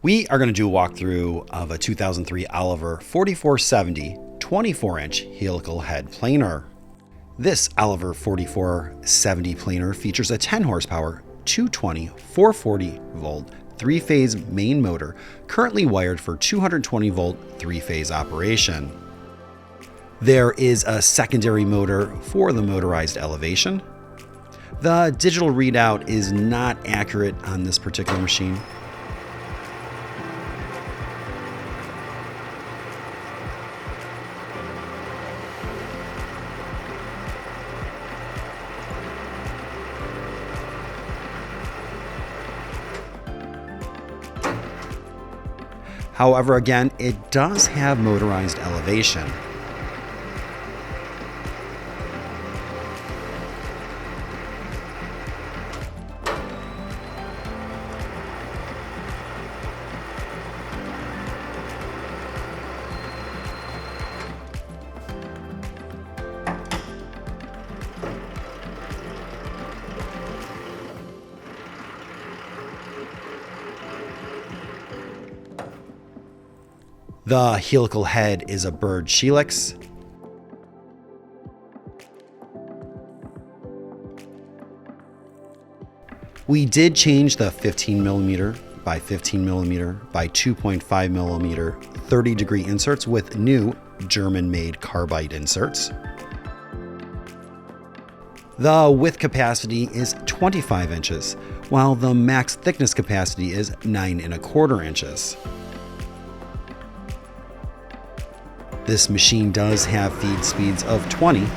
We are going to do a walkthrough of a 2003 Oliver 4470 24-inch helical head planer. This Oliver 4470 planer features a 10 horsepower, 220, 440 volt, 3-phase main motor currently wired for 220 volt 3-phase operation. There is a secondary motor for the motorized elevation. The digital readout is not accurate on this particular machine. However, again, it does have motorized elevation. The helical head is a bird helix. We did change the 15mm by 15mm by 2.5mm 30-degree inserts with new German-made carbide inserts. The width capacity is 25 inches, while the max thickness capacity is 9¼ inches. This machine does have feed speeds of 20,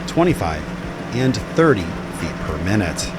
25, and 30 feet per minute.